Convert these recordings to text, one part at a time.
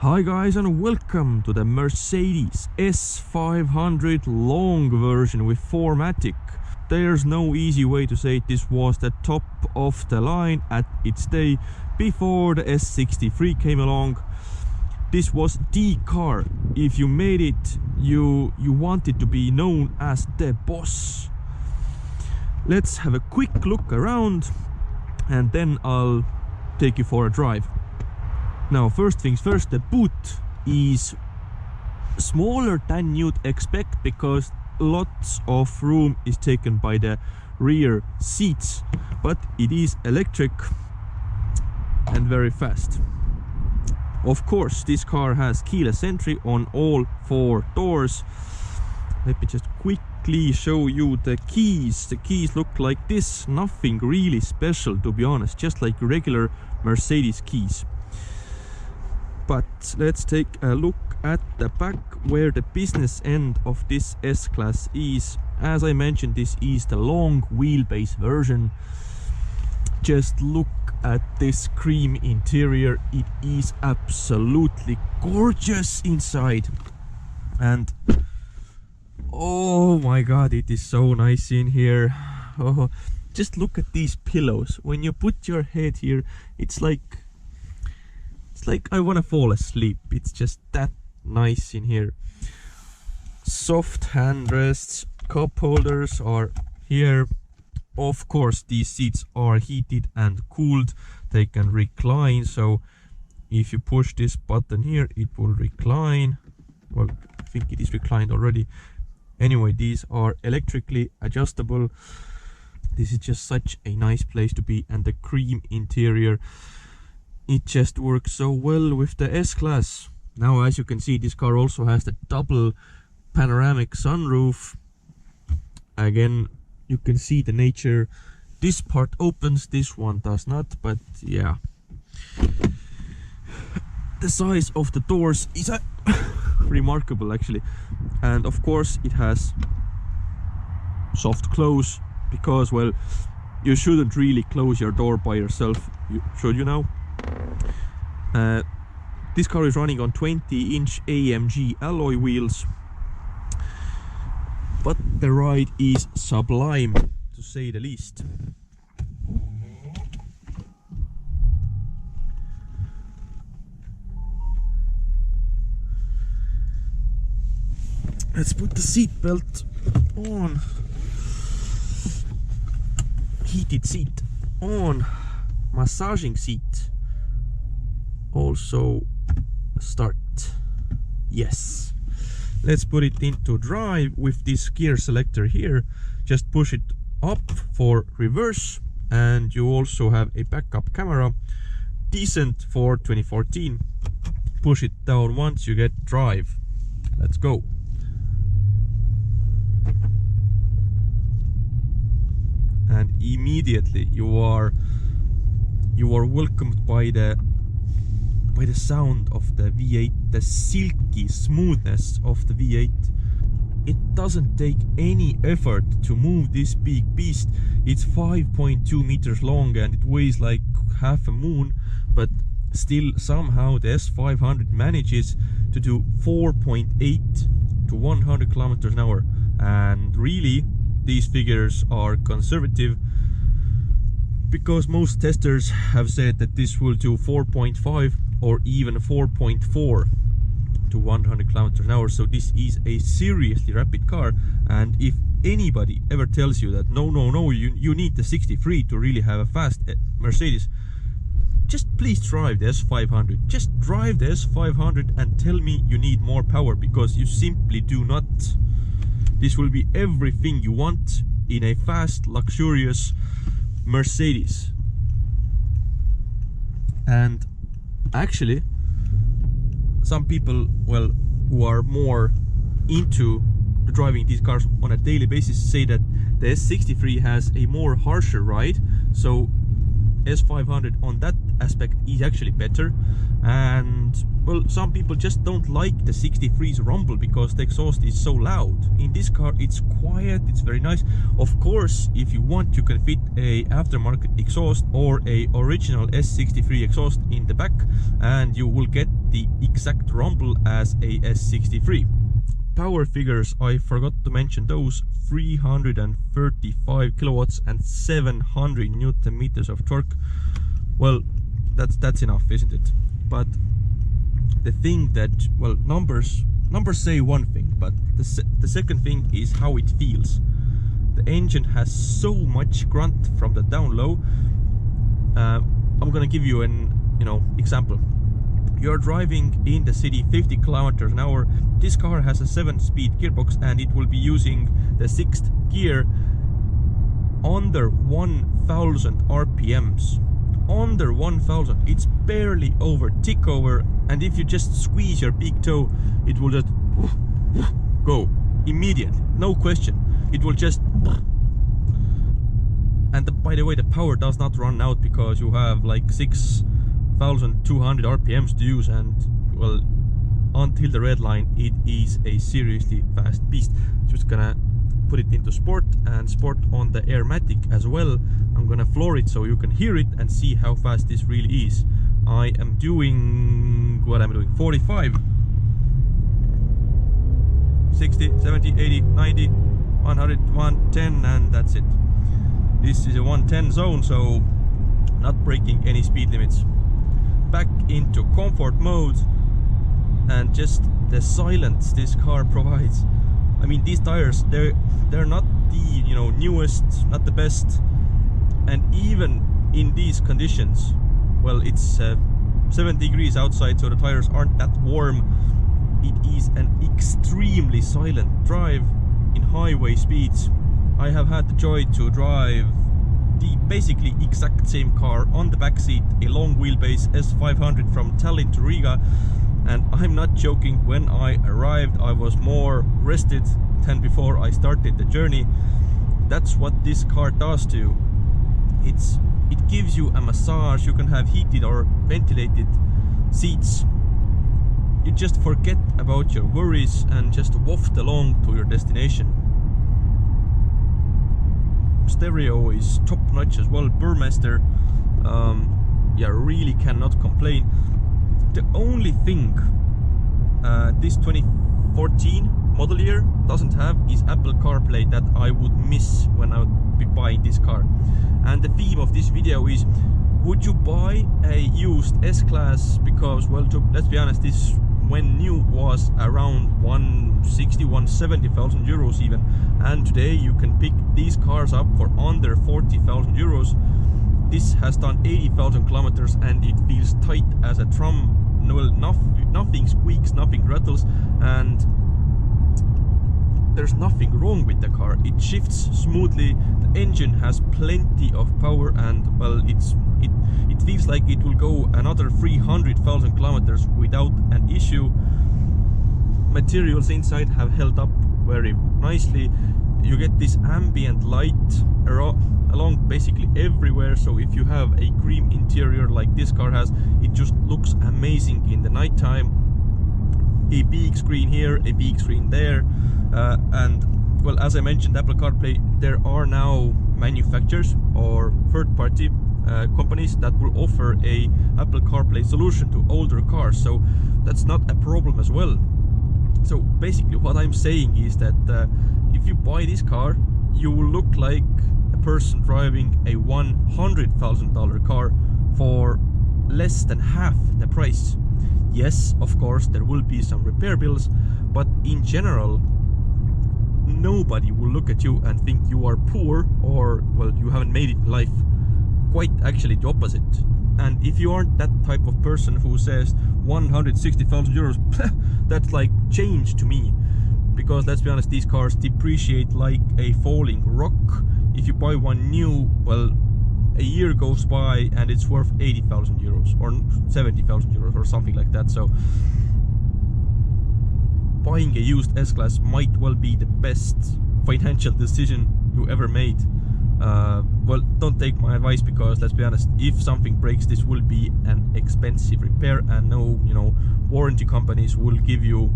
Hi guys, and welcome to the Mercedes S500 long version with 4Matic. There's no easy way to say it. This was the top of the line at its day before the S63 came along. This was the car. If you made it, you wanted to be known as the boss. Let's have a quick look around and then I'll take you for a drive. Now, first things first, the boot is smaller than you'd expect because lots of room is taken by the rear seats, but it is electric and very fast. Of course, this car has keyless entry on all 4 doors. Let me just quickly show you the keys. The keys look like this, nothing really special to be honest, just like regular Mercedes keys. But let's take a look at the back where the business end of this S-Class is. As I mentioned, this is the long wheelbase version. Just look at this cream interior. It is absolutely gorgeous inside. And oh my god, it is so nice in here. Oh, just look at these pillows. When you put your head here, it's like I want to fall asleep. It's just that nice in here. Soft handrests, cup holders are here. Of course, these seats are heated and cooled. They can recline, so if you push this button here, it will recline. Well, I think it is reclined already. Anyway, these are electrically adjustable. This is just such a nice place to be, and the cream interior, it just works so well with the S-Class. Now, as you can see, this car also has the double panoramic sunroof. Again, you can see the nature. This part opens, this one does not, but yeah. The size of the doors is remarkable actually. And of course it has soft close because, well, you shouldn't really close your door by yourself, should you now? This car is running on 20-inch AMG alloy wheels, but the ride is sublime, to say the least. Let's put the seat belt on. Heated seat on. Massaging seat. Also start. Yes. Let's put it into drive with this gear selector here. Just push it up for reverse, and you also have a backup camera, decent for 2014. Push it down once you get drive. Let's go. And immediately you are welcomed by the sound of the V8, the silky smoothness of the V8. It doesn't take any effort to move this big beast. It's 5.2 meters long and it weighs like half a moon, but still somehow the S500 manages to do 4.8 to 100 kilometers an hour. And really, these figures are conservative, because most testers have said that this will do 4.5 or even 4.4 to 100 kilometers an hour. So this is a seriously rapid car, and if anybody ever tells you that no, you need the 63 to really have a fast Mercedes, just please drive the S500. Just drive the S500 and tell me you need more power, because you simply do not. This will be everything you want in a fast, luxurious Mercedes. And actually, some people, well, who are more into driving these cars on a daily basis say that the S63 has a more harsher ride, so S500 on that aspect is actually better. And well, some people just don't like the 63's rumble because the exhaust is so loud. In this car it's quiet, it's very nice. Of course, if you want, you can fit a aftermarket exhaust or a original S63 exhaust in the back, and you will get the exact rumble as a S63. Power figures, I forgot to mention those. 335 kilowatts and 700 newton meters of torque. Well, that's enough, isn't it? But the thing that, well, numbers say one thing, but the second thing is how it feels. The engine has so much grunt from the down low. I'm gonna give you an example. You're driving in the city 50 kilometers an hour. This car has a 7-speed gearbox and it will be using the 6th gear under 1000 RPMs. Under 1000, it's barely over tick over, and if you just squeeze your big toe, it will just go immediately, no question. It will just, and by the way, the power does not run out because you have like 6,200 RPMs to use, and well, until the red line it is a seriously fast beast. Just gonna put it into sport, and sport on the Airmatic as well. I'm gonna floor it so you can hear it and see how fast this really is. I am doing, what am I doing, 45, 60, 70, 80, 90, 100, 110, and that's it. This is a 110 zone, so not breaking any speed limits. Back into comfort mode, and just the silence this car provides. I mean, these tires, they're not the newest, not the best, and even in these conditions, well, it's 7 degrees outside, so the tires aren't that warm. It is an extremely silent drive in highway speeds. I have had the joy to drive the basically exact same car on the back seat, a long wheelbase S500 from Tallinn to Riga, and I'm not joking, when I arrived I was more rested than before I started the journey. That's what this car does to you. It gives you a massage. You can have heated or ventilated seats. You just forget about your worries and just waft along to your destination. Stereo is top notch as well. Burmester, yeah, really cannot complain. The only thing this 2014 model year doesn't have is Apple CarPlay that I would miss when I would be buying this car. And the theme of this video is, would you buy a used S-Class? Because, well, let's be honest, this when new was around 160, 170,000 euros even, and today you can pick these cars up for under 40,000 euros. This has done 80,000 kilometers and it feels tight as a drum. Well, nothing squeaks, nothing rattles, and there's nothing wrong with the car. It shifts smoothly, the engine has plenty of power, and well, it feels like it will go another 300,000 kilometers without an issue. Materials inside have held up very nicely. You get this ambient light along basically everywhere, so if you have a cream interior like this car has, it just looks amazing in the nighttime. A big screen here, a big screen there, and well, as I mentioned, Apple CarPlay, there are now manufacturers or third-party companies that will offer a Apple CarPlay solution to older cars, so that's not a problem as well. So basically what I'm saying is that if you buy this car, you will look like a person driving a $100,000 car for less than half the price. Yes, of course, there will be some repair bills, but in general, nobody will look at you and think you are poor or, well, you haven't made it in life. Quite actually the opposite. And if you aren't that type of person who says 160,000 euros, that's like change to me. Because let's be honest, these cars depreciate like a falling rock. If you buy one new, well, a year goes by and it's worth 80,000 euros or 70,000 euros or something like that. So buying a used S-Class might well be the best financial decision you ever made. Well, don't take my advice, because let's be honest, if something breaks, this will be an expensive repair, and no, you know, warranty companies will give you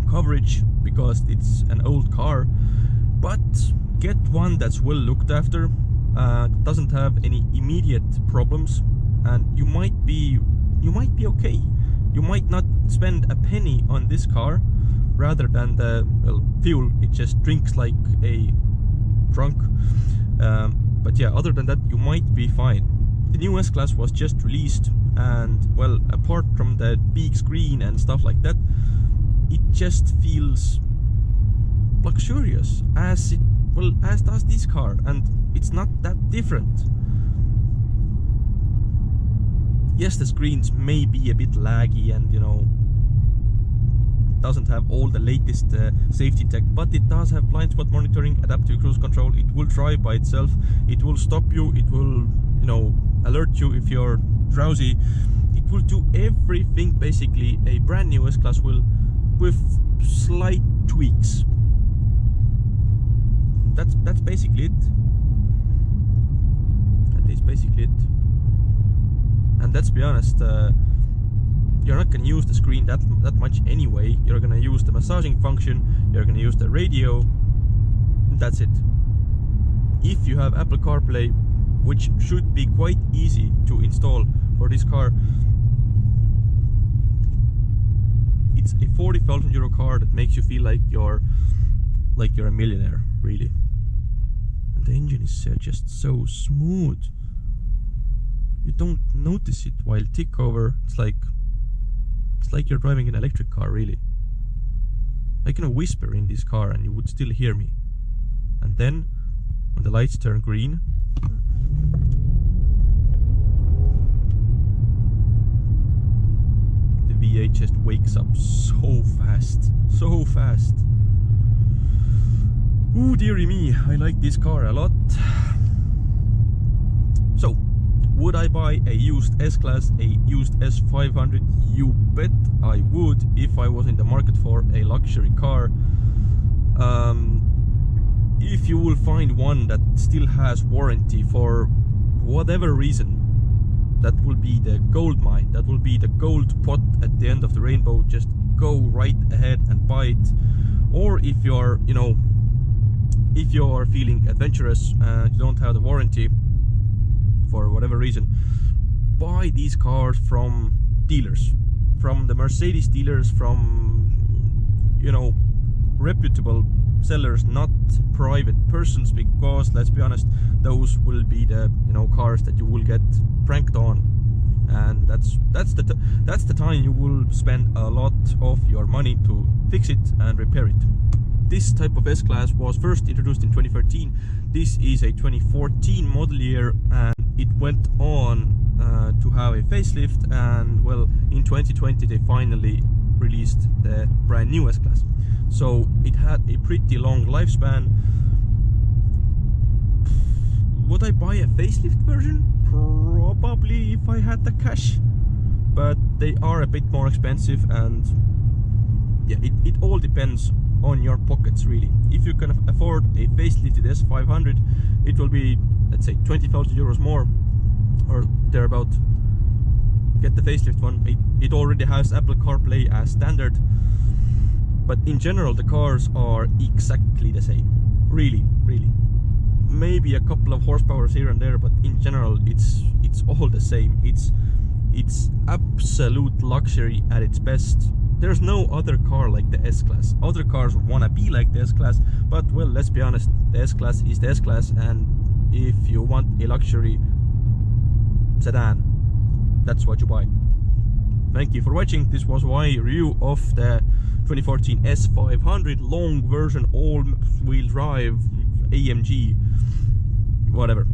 coverage because it's an old car. But get one that's well looked after, doesn't have any immediate problems, and you might be okay. You might not spend a penny on this car, rather than the, well, fuel. It just drinks like a drunk. But yeah, other than that, you might be fine. The new S-Class was just released, and well, apart from the big screen and stuff like that, it just feels luxurious, as does this car, and it's not that different. Yes, the screens may be a bit laggy, and you know, doesn't have all the latest safety tech, but it does have blind spot monitoring, adaptive cruise control. It will drive by itself, it will stop you, it will, you know, alert you if you're drowsy. It will do everything basically a brand new S-Class will, with slight tweaks. That's basically it. That is basically it. And let's be honest, you're not gonna use the screen that much anyway. You're gonna use the massaging function, you're gonna use the radio, that's it. If you have Apple CarPlay, which should be quite easy to install for this car, it's a 40,000 euro car that makes you feel like you're a millionaire, really. And the engine is just so smooth. You don't notice it while tick over. It's like you're driving an electric car, really. I can whisper in this car and you would still hear me. And then, when the lights turn green, the V8 just wakes up so fast, so fast. Ooh, dearie me, I like this car a lot. So, would I buy a used S-Class, a used S500? You bet I would, if I was in the market for a luxury car. If you will find one that still has warranty for whatever reason, that will be the gold mine, that will be the gold pot at the end of the rainbow. Just go right ahead and buy it. Or if you're, you know, if you're feeling adventurous and you don't have the warranty for whatever reason, buy these cars from dealers, from the Mercedes dealers, from, you know, reputable sellers, not private persons, because let's be honest, those will be the, you know, cars that you will get pranked on, and that's the time you will spend a lot of your money to fix it and repair it. This type of S-Class was first introduced in 2013. This is a 2014 model year, and it went on to have a facelift, and well, in 2020 they finally released the brand new S-Class. So it had a pretty long lifespan. Would I buy a facelift version? Probably, if I had the cash, but they are a bit more expensive, and yeah, it all depends on your pockets, really. If you can afford a facelifted S500, it will be, let's say, 20,000 euros more or thereabout. Get the facelift one. It already has Apple CarPlay as standard, but in general the cars are exactly the same, really. Maybe a couple of horsepower here and there, but in general it's all the same. It's absolute luxury at its best. There's no other car like the S-Class. Other cars wanna be like the S-Class, but well, let's be honest, the S-Class is the S-Class, and if you want a luxury sedan, that's what you buy. Thank you for watching. This was my review of the 2014 S500 long version, all-wheel drive AMG, whatever.